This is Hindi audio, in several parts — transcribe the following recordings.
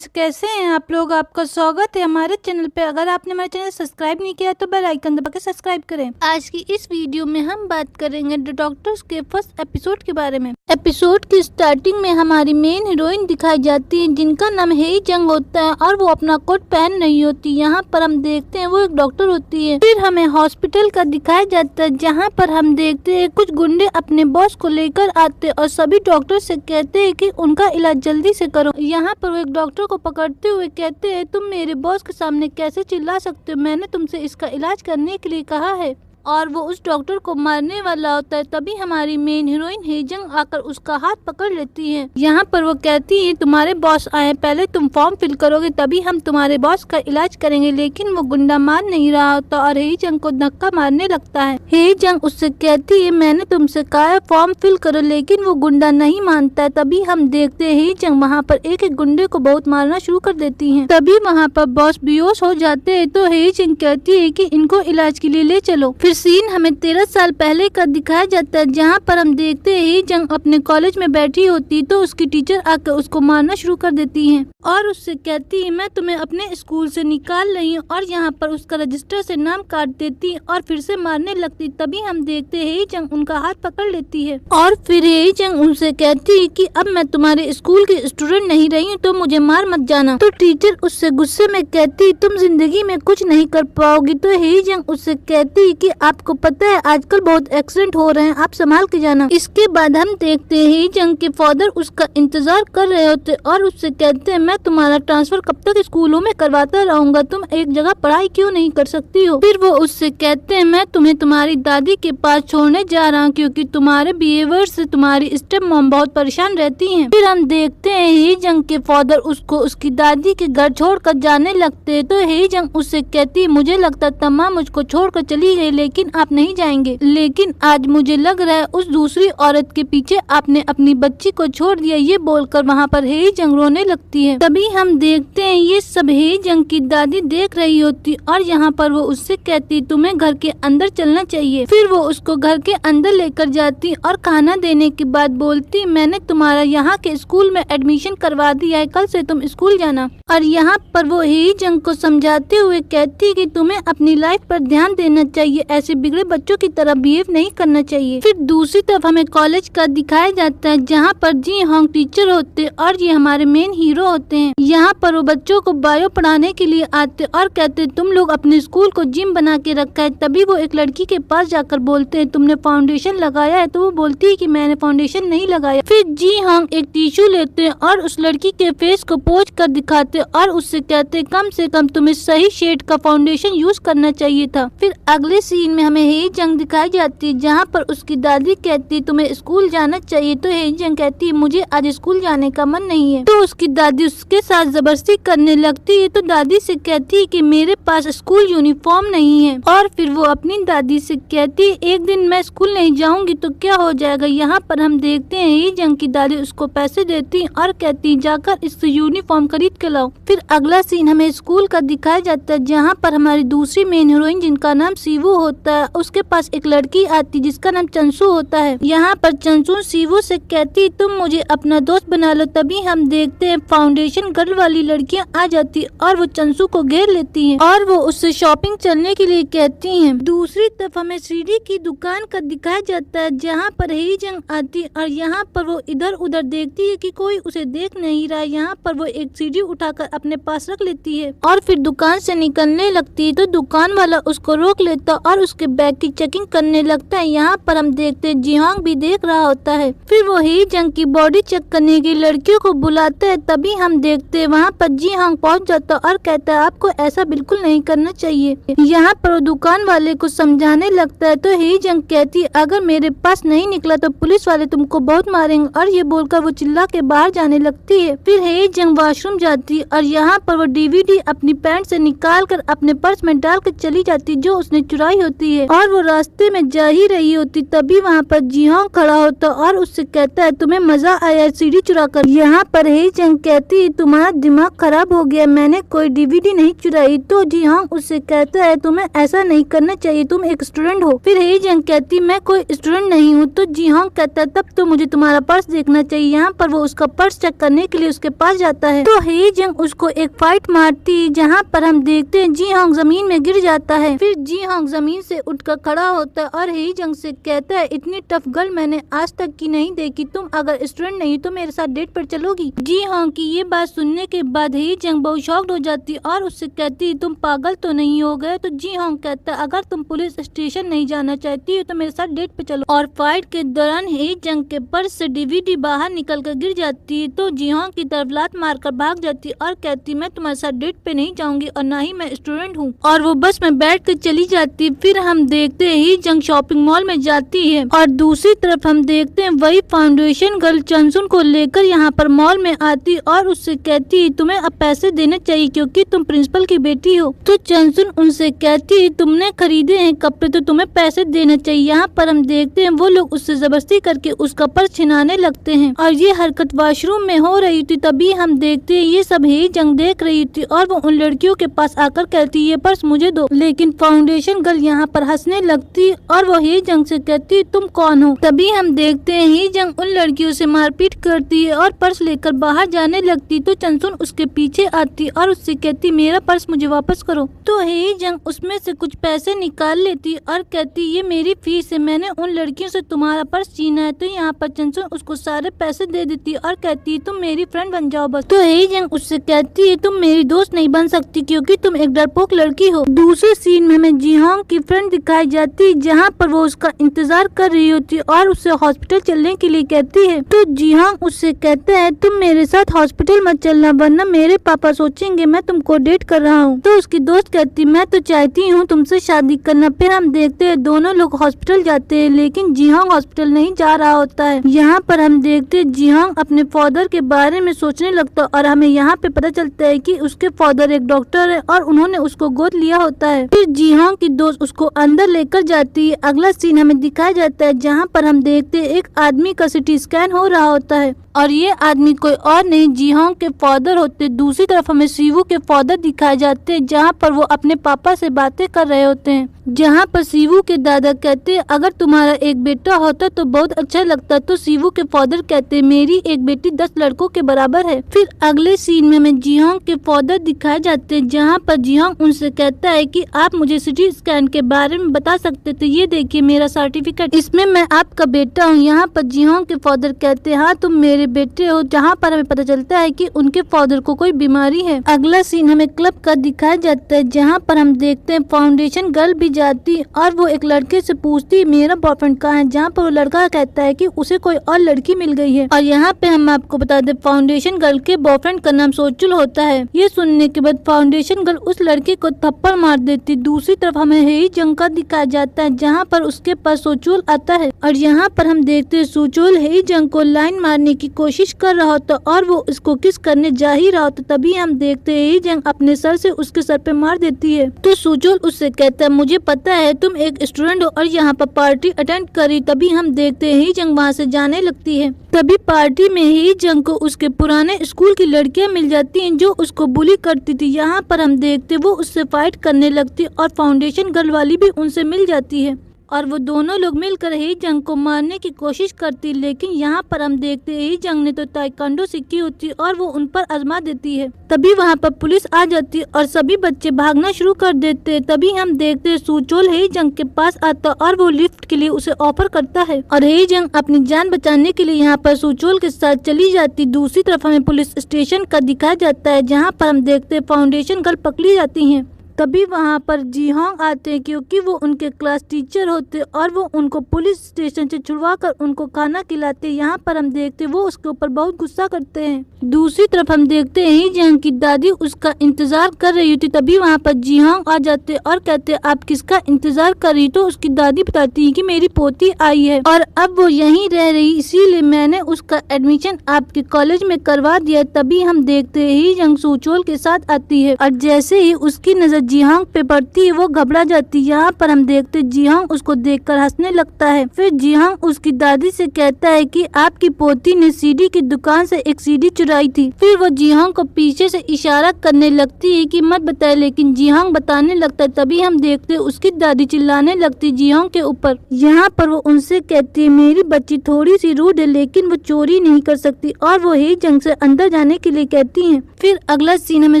कैसे हैं आप लोग। आपका स्वागत है हमारे चैनल पे। अगर आपने हमारे चैनल सब्सक्राइब नहीं किया तो बेल आइकन दबा के सब्सक्राइब करें। आज की इस वीडियो में हम बात करेंगे द डॉक्टर्स के फर्स्ट एपिसोड के बारे में। एपिसोड की स्टार्टिंग में हमारी मेन हीरोइन दिखाई जाती है जिनका नाम हेई जंग होता है और वो अपना कोट पहन रही होती। यहाँ पर हम देखते हैं वो एक डॉक्टर होती है। फिर हमें हॉस्पिटल का दिखाया जाता है जहाँ पर हम देखते हैं कुछ गुंडे अपने बॉस को लेकर आते और सभी डॉक्टर से कहते हैं कि उनका इलाज जल्दी से करो। यहाँ पर वो एक डॉक्टर को पकड़ते हुए कहते हैं तुम मेरे बॉस के सामने कैसे चिल्ला सकते हो, मैंने तुमसे इसका इलाज करने के लिए कहा है। और वो उस डॉक्टर को मारने वाला होता है। तभी हमारी मेन हीरोइन हेजंग आकर उसका हाथ पकड़ लेती है। यहाँ पर वो कहती है तुम्हारे बॉस आए, पहले तुम फॉर्म फिल करोगे तभी हम तुम्हारे बॉस का इलाज करेंगे। लेकिन वो गुंडा मान नहीं रहा होता और हेजंग को धक्का मारने लगता है। हेजंग उससे कहती है मैंने तुमसे कहा है फॉर्म फिल करो, लेकिन वो गुंडा नहीं मानता है। तभी हम देखते हैं हेजंग वहाँ पर एक एक गुंडे को बहुत मारना शुरू कर देती है। तभी वहाँ पर बॉस बेहोश हो जाते हैं तो हेजंग कहती है कि इनको इलाज के लिए ले चलो। फिर सीन हमें 13 साल पहले का दिखाया जाता है जहाँ पर हम देखते हैं हेजंग अपने कॉलेज में बैठी होती तो उसकी टीचर आकर उसको मारना शुरू कर देती है और उससे कहती है मैं तुम्हें अपने स्कूल से निकाल रही हूँ। और यहाँ पर उसका रजिस्टर से नाम काट देती और फिर से मारने लगती। तभी हम देखते हैं हेजंग उनका हाथ पकड़ लेती है और फिर हेजंग उनसे कहती है कि अब मैं तुम्हारे स्कूल की स्टूडेंट नहीं रही हूँ तो मुझे मार मत जाना। तो टीचर उससे गुस्से में कहती तुम जिंदगी में कुछ नहीं कर पाओगी। तो हेजंग उससे कहती कि आपको पता है आजकल बहुत एक्सीडेंट हो रहे हैं, आप संभाल के जाना। इसके बाद हम देखते हैं हेजंग के फादर उसका इंतजार कर रहे होते और उससे कहते हैं मैं तुम्हारा ट्रांसफर कब तक स्कूलों में करवाता रहूंगा, तुम एक जगह पढ़ाई क्यों नहीं कर सकती हो। फिर वो उससे कहते हैं मैं तुम्हें तुम्हारी दादी के पास छोड़ने जा रहा हूँ क्योंकि तुम्हारे बिहेवियर से तुम्हारी स्टेप मॉम बहुत परेशान रहती है। फिर हम देखते हैं हेजंग के फादर उसको उसकी दादी के घर छोड़कर जाने लगते हैं। तो हेजंग उससे कहती है मुझे लगता तमाम मुझको छोड़कर चली गई लेकिन आप नहीं जाएंगे, लेकिन आज मुझे लग रहा है उस दूसरी औरत के पीछे आपने अपनी बच्ची को छोड़ दिया। ये बोलकर वहाँ पर हेजंग रोने लगती है। तभी हम देखते हैं ये सब हेजंग की दादी देख रही होती और यहाँ पर वो उससे कहती तुम्हें घर के अंदर चलना चाहिए। फिर वो उसको घर के अंदर लेकर जाती और खाना देने के बाद बोलती मैंने तुम्हारा यहाँ के स्कूल में एडमिशन करवा दिया है, कल से तुम स्कूल जाना। और यहाँ पर वो हेजंग को समझाते हुए कहती कि तुम्हें अपनी लाइफ पर ध्यान देना चाहिए, ऐसे बिगड़े बच्चों की तरह बिहेव नहीं करना चाहिए। फिर दूसरी तरफ हमें कॉलेज का दिखाया जाता है जहाँ पर जी होंग टीचर होते और ये हमारे मेन हीरो होते हैं। यहाँ पर वो बच्चों को बायो पढ़ाने के लिए आते और कहते तुम लोग अपने स्कूल को जिम बना के रखा है। तभी वो एक लड़की के पास जाकर बोलते हैं तुमने फाउंडेशन लगाया है, तो वो बोलती है कि मैंने फाउंडेशन नहीं लगाया। फिर जी होंग एक टिश्यू लेते हैं और उस लड़की के फेस को पोंछ कर दिखाते और उससे कहते कम से कम तुम्हें सही शेड का फाउंडेशन यूज करना चाहिए था। फिर अगले सीन में हमें हेजंग दिखाई जाती है जहाँ पर उसकी दादी कहती तुम्हें स्कूल जाना चाहिए। तो हेजंग कहती मुझे आज स्कूल जाने का मन नहीं है। तो उसकी दादी उसके साथ जबरदस्ती करने लगती है। तो दादी से कहती है कि मेरे पास स्कूल यूनिफॉर्म नहीं है। और फिर वो अपनी दादी से कहती एक दिन मैं स्कूल नहीं जाऊंगी तो क्या हो जाएगा। यहाँ पर हम देखते हैं हेजंग की दादी उसको पैसे देती और कहती जाकर इस यूनिफॉर्म खरीद के लाओ। फिर अगला सीन हमें स्कूल का दिखाया जाता है जहाँ पर हमारी दूसरी मेन हीरोइन जिनका नाम सीवू होता है उसके पास एक लड़की आती जिसका नाम चंसू होता है। यहाँ पर चंसू सीवू से कहती तुम मुझे अपना दोस्त बना लो। तभी हम देखते हैं फाउंडेशन गर्ल वाली लड़कियाँ आ जाती और वो चंसू को घेर लेती हैं और वो उससे शॉपिंग चलने के लिए कहती हैं। दूसरी तरफ हमें सीढ़ी की दुकान का दिखाया जाता है जहाँ पर हेजंग आती और यहाँ पर वो इधर उधर देखती है कि कोई उसे देख नहीं रहा। यहाँ पर वो एक सीढ़ी उठाकर अपने पास रख लेती है और फिर दुकान से निकलने लगती है। तो दुकान वाला उसको रोक लेता और उसके बैग की चेकिंग करने लगता है। यहाँ पर हम देखते हैं जिहोंग भी देख रहा होता है। फिर वो हेजंग की बॉडी चेक करने की लड़कियों को बुलाता है। तभी हम देखते हैं वहाँ पर जिहोंग पहुँच जाता और कहता है आपको ऐसा बिल्कुल नहीं करना चाहिए। यहाँ पर वो दुकान वाले को समझाने लगता है। तो हेजंग कहती अगर मेरे पास नहीं निकला तो पुलिस वाले तुमको बहुत मारेंगे और ये बोलकर वो चिल्ला के बाहर जाने लगती है। फिर हेजंग वॉशरूम जाती और यहाँ पर वो DVD अपनी पैंट से निकाल कर अपने पर्स में डाल कर चली जाती जो उसने चुराई होती। होती है और वो रास्ते में जा ही रही होती तभी वहाँ पर जीहोंग खड़ा होता और उससे कहता है तुम्हें मजा आया सीढ़ी चुरा कर। यहाँ पर ही जंग कहती है तुम्हारा दिमाग खराब हो गया, मैंने कोई डीवीडी नहीं चुराई। तो जीहोंग उससे कहता है तुम्हें ऐसा नहीं करना चाहिए, तुम एक स्टूडेंट हो। फिर ही जंग कहती मैं कोई स्टूडेंट नहीं हूँ। तो जीहोंग कहता तब तो मुझे तुम्हारा पर्स देखना चाहिए। यहाँ पर वो उसका पर्स चेक करने के लिए उसके पास जाता है तो ही जंग उसको एक फाइट मारती जहाँ पर हम देखते हैं जीहोंग जमीन में गिर जाता है। फिर जीहोंग जमीन से उठकर खड़ा होता है और ही जंग से कहता है इतनी टफ गर्ल मैंने आज तक की नहीं देखी, तुम अगर स्टूडेंट नहीं तो मेरे साथ डेट पर चलोगी। जीहोंग की ये बात सुनने के बाद ही जंग बहुत शॉक्ड हो जाती और उससे कहती तुम पागल तो नहीं हो गए। तो जीहोंग कहता अगर तुम पुलिस स्टेशन नहीं जाना चाहती हो तो मेरे साथ डेट पे चलो। और फाइट के दौरान ही जंग के पर्स से डीवीडी बाहर निकल कर गिर जाती है तो जीहोंग की तरफ लात मारकर भाग जाती और कहती मैं तुम्हारे साथ डेट पे नहीं जाऊंगी और ना ही मैं स्टूडेंट हूँ, और वो बस में बैठ कर चली जाती। फिर हम देखते ही जंग शॉपिंग मॉल में जाती है और दूसरी तरफ हम देखते हैं वही फाउंडेशन गर्ल चंसुन को लेकर यहाँ पर मॉल में आती और उससे कहती तुम्हें अब पैसे देने चाहिए क्योंकि तुम प्रिंसिपल की बेटी हो। तो चंसुन उनसे कहती तुमने खरीदे हैं कपड़े तो तुम्हें पैसे देने चाहिए। यहाँ पर हम देखते हैं वो लोग उससे जबरदस्ती करके उसका पर्स छिनाने लगते हैं और ये हरकत वॉशरूम में हो रही थी। तभी हम देखते हैं ये सब ही जंग देख रही थी और वो उन लड़कियों के पास आकर कहती ये पर्स मुझे दो, लेकिन फाउंडेशन गर्ल यहाँ पर हंसने लगती और वो ही जंग से कहती तुम कौन हो। तभी हम देखते हैं ही जंग उन लड़कियों से मारपीट करती है और पर्स लेकर बाहर जाने लगती तो चंसुन उसके पीछे आती और उससे कहती मेरा पर्स मुझे वापस करो। तो ही जंग उसमें से कुछ पैसे निकाल लेती और कहती ये मेरी फीस है, मैंने उन लड़कियों से तुम्हारा पर्स छीना है। तो यहाँ पर चंसुन उसको सारे पैसे दे देती और कहती तुम मेरी फ्रेंड बन जाओ बस। तो ही जंग उससे कहती है तुम मेरी दोस्त नहीं बन सकती क्योंकि तुम एक डरपोक लड़की हो। दूसरे सीन में हमें जीहोंग की फ्रेंड दिखाई जाती जहाँ पर वो उसका इंतजार कर रही होती और उससे हॉस्पिटल चलने के लिए कहती है। तो जीहोंग उससे कहता है तुम मेरे साथ हॉस्पिटल मत चलना वरना मेरे पापा सोचेंगे मैं तुमको डेट कर रहा हूँ। तो उसकी दोस्त कहती मैं तो चाहती हूँ तुमसे शादी करना। फिर हम देखते हैं दोनों लोग हॉस्पिटल जाते हैं लेकिन जीहोंग हॉस्पिटल नहीं जा रहा होता है। यहाँ पर हम देखते हैं जीहोंग अपने फादर के बारे में सोचने लगता है और हमें यहाँ पे पता चलता है कि उसके फादर एक डॉक्टर है और उन्होंने उसको गोद लिया होता है। फिर जीहोंग की दोस्त उसको अंदर लेकर जाती है। अगला सीन हमें दिखाया जाता है जहाँ पर हम देखते हैं एक आदमी का सिटी स्कैन हो रहा होता है और ये आदमी कोई और नहीं जीहोंग के फादर होते। दूसरी तरफ हमें सीवू के फादर दिखाए जाते हैं जहाँ पर वो अपने पापा से बातें कर रहे होते हैं। जहाँ पर सीवू के दादा कहते हैं अगर तुम्हारा एक बेटा होता तो बहुत अच्छा लगता। तो सीवू के फादर कहते मेरी एक बेटी 10 लड़कों के बराबर है। फिर अगले सीन में हमें जीहोंग के फादर दिखाए जाते हैं जहाँ पर जीहोंग उनसे कहता है कि आप मुझे सिटी स्कैन के बारे में बता सकते थे, ये देखिए मेरा सर्टिफिकेट, इसमें मैं आपका बेटा हूँ। यहाँ पर जीहोंग के फादर कहते हैं हाँ तुम मेरे बेटे हो। जहाँ पर हमें पता चलता है कि उनके फादर को कोई बीमारी है। अगला सीन हमें क्लब का दिखाया जाता है जहाँ पर हम देखते हैं फाउंडेशन गर्ल भी जाती और वो एक लड़के से पूछती मेरा बॉयफ्रेंड कहाँ है, जहाँ पर वो लड़का कहता है कि उसे कोई और लड़की मिल गई है। और यहाँ पे हम आपको बता दें फाउंडेशन गर्ल के बॉयफ्रेंड का नाम सोचुल होता है। ये सुनने के बाद फाउंडेशन गर्ल उस लड़के को थप्पड़ मार देती। दूसरी तरफ हमें हेई जंग का दिखाया जाता है जहाँ पर उसके पास सोचुल आता है और यहाँ पर हम देखते हैं सोचुल हेई जंग को लाइन मारने की कोशिश कर रहा होता और वो उसको किस करने जा ही रहा होता। तभी हम देखते हैं हेई जंग अपने सर से उसके सर पे मार देती है। तो सोचुल उससे कहता है मुझे पता है तुम एक स्टूडेंट हो और यहाँ पर पार्टी अटेंड करी। तभी हम देखते हैं हेई जंग वहाँ से जाने लगती है। तभी पार्टी में हेई जंग को उसके पुराने स्कूल की लड़कियां मिल जाती हैं जो उसको बुली करती थी। यहाँ पर हम देखते वो उससे फाइट करने लगती और फाउंडेशन गर्ल वाली भी उनसे मिल जाती है और वो दोनों लोग मिलकर हेई जंग को मारने की कोशिश करती। लेकिन यहाँ पर हम देखते हेई जंग ने तो ताइक्वांडो सीखी होती और वो उन पर आजमा देती है। तभी वहाँ पर पुलिस आ जाती और सभी बच्चे भागना शुरू कर देते। तभी हम देखते सुचोल हेई जंग के पास आता और वो लिफ्ट के लिए उसे ऑफर करता है और हेई जंग अपनी जान बचाने के लिए यहाँ पर सुचोल के साथ चली जाती। दूसरी तरफ हमें पुलिस स्टेशन का दिखाया जाता है जहाँ पर हम देखते फाउंडेशन गर्ल पकड़ी जाती है। तभी वहाँ पर जीहोंग आते हैं क्योंकि वो उनके क्लास टीचर होते और वो उनको पुलिस स्टेशन से छुड़वा कर उनको खाना खिलाते। यहाँ पर हम देखते वो उसके ऊपर बहुत गुस्सा करते हैं। दूसरी तरफ हम देखते हैं जीहोंग की दादी उसका इंतजार कर रही होती। तभी वहाँ पर जीहोंग आ जाते और कहते आप किसका इंतजार कर रही। तो उसकी दादी बताती है कि मेरी पोती आई है और अब वो यहीं रह रही, इसीलिए मैंने उसका एडमिशन आपके कॉलेज में करवा दिया। तभी हम देखते ही जंग सुचोल के साथ आती है और जैसे ही उसकी नजर जीहांग पे पड़ती है वो घबरा जाती है। यहाँ पर हम देखते जीहांग उसको देखकर हंसने लगता है। फिर जीहांग उसकी दादी से कहता है कि आपकी पोती ने सीडी की दुकान से एक सीडी चुराई थी। फिर वो जीहांग को पीछे से इशारा करने लगती है कि मत बताए, लेकिन जीहांग बताने लगता है। तभी हम देखते उसकी दादी चिल्लाने लगती जीहांग के ऊपर। यहाँ पर वो उनसे कहती है मेरी बच्ची थोड़ी सी रूड है लेकिन वो चोरी नहीं कर सकती, और वो ही जंग से अंदर जाने के लिए कहती हैं। फिर अगला सीन हमें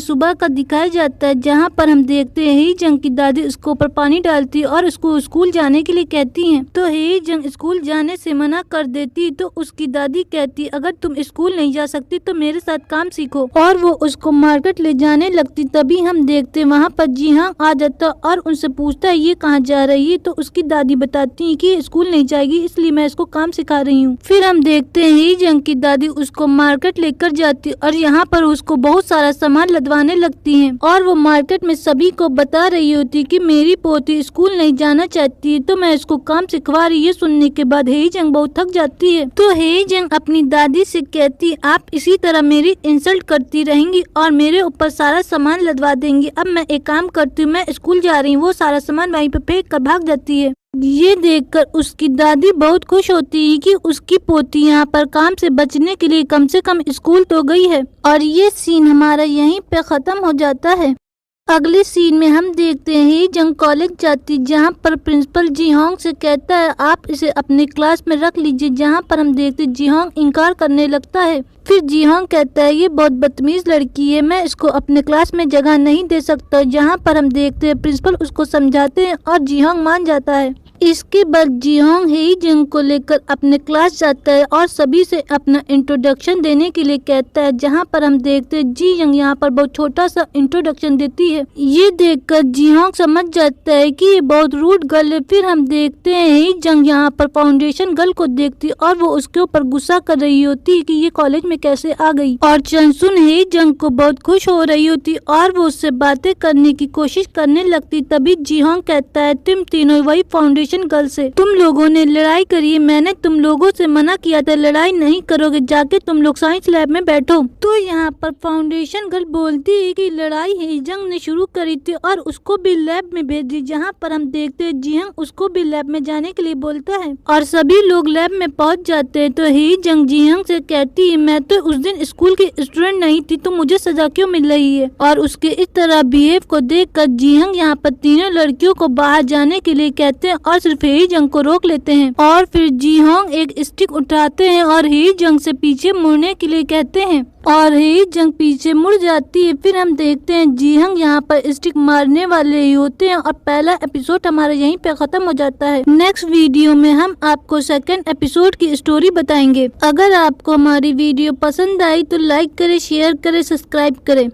सुबह का दिखाया जाता है, जहाँ पर हम देखते हैं ही जंग की दादी उसके ऊपर पानी डालती है और उसको स्कूल जाने के लिए कहती हैं। तो ही जंग स्कूल जाने से मना कर देती, तो उसकी दादी कहती अगर तुम स्कूल नहीं जा सकती तो मेरे साथ काम सीखो, और वो उसको मार्केट ले जाने लगती। तभी हम देखते वहाँ पर जीहांग आ जाता और उनसे पूछता है ये कहाँ जा रही है। तो उसकी दादी बताती है कि स्कूल नहीं जाएगी इसलिए मैं इसको काम सिखा रही हूँ। फिर हम देखते हैं ही जंग की दादी उसको मार्केट लेकर जाती और यहाँ पर उसको बहुत सारा सामान लदवाने लगती है, और वो मार्केट में सभी को बता रही होती कि मेरी पोती स्कूल नहीं जाना चाहती है तो मैं इसको काम सिखवा रही है। सुनने के बाद हे जंग बहुत थक जाती है। तो हे जंग अपनी दादी से कहती आप इसी तरह मेरी इंसल्ट करती रहेंगी और मेरे ऊपर सारा सामान लदवा देंगी। अब मैं एक काम करती हूँ, मैं स्कूल जा रही हूँ। वो सारा सामान वहीं पे फेंक कर भाग जाती है। ये देखकर उसकी दादी बहुत खुश होती है कि उसकी पोती यहाँ पर काम से बचने के लिए कम से कम स्कूल तो गई है। और ये सीन हमारा यहीं पे खत्म हो जाता है। अगले सीन में हम देखते हैं जंग कॉलेज जाती, जहाँ पर प्रिंसिपल जीहांग से कहता है आप इसे अपने क्लास में रख लीजिए। जहाँ पर हम देखते जीहांग इनकार करने लगता है। फिर जीहांग कहता है ये बहुत बदतमीज लड़की है, मैं इसको अपने क्लास में जगह नहीं दे सकता। जहाँ पर हम देखते हैं प्रिंसिपल उसको समझाते हैं और जीहांग मान जाता है। इसके बाद जीहांग हे जंग को लेकर अपने क्लास जाता है और सभी से अपना इंट्रोडक्शन देने के लिए कहता है। जहाँ पर हम देखते हैं जी जंग यहाँ पर बहुत छोटा सा इंट्रोडक्शन देती है। ये देखकर जीहांग समझ जाता है कि ये बहुत रूड गर्ल है। फिर हम देखते हैं हे जंग यहाँ पर फाउंडेशन गर्ल को देखती और वो उसके ऊपर गुस्सा कर रही होती है कि ये कॉलेज में कैसे आ गई। और चंसुन हे जंग को बहुत खुश हो रही होती और वो उससे बातें करने की कोशिश करने लगती। तभी जीहांग कहता है तुम तीनों वही फाउंडेशन गर्ल से तुम लोगों ने लड़ाई करी है, मैंने तुम लोगों से मना किया था लड़ाई नहीं करोगे, जाके तुम लोग साइंस लैब में बैठो। तो यहाँ पर फाउंडेशन गर्ल बोलती है कि लड़ाई हे जंग ने शुरू करी थी और उसको भी लैब में भेज दी। जहाँ पर हम देखते हैं जीहांग उसको भी लैब में जाने के लिए बोलता है और सभी लोग लैब में पहुँच जाते हैं। तो हे जंग जीहांग से कहती है मैं तो उस दिन स्कूल की स्टूडेंट नहीं थी तो मुझे सजा क्यों मिल रही है। और उसके इस तरह बिहेव को देखकर जीहांग यहाँ पर तीनों लड़कियों को बाहर जाने के लिए कहते हैं और सिर्फ हे जंग को रोक लेते हैं। और फिर जीहांग एक स्टिक उठाते हैं और हे जंग से पीछे मुड़ने के लिए कहते हैं और हे जंग पीछे मुड़ जाती है। फिर हम देखते हैं जीहांग यहाँ पर स्टिक मारने वाले ही होते हैं और पहला एपिसोड हमारा यहीं पे खत्म हो जाता है। नेक्स्ट वीडियो में हम आपको सेकंड एपिसोड की स्टोरी बताएंगे। अगर आपको हमारी वीडियो पसंद आई तो लाइक करें, शेयर करें, सब्सक्राइब करें।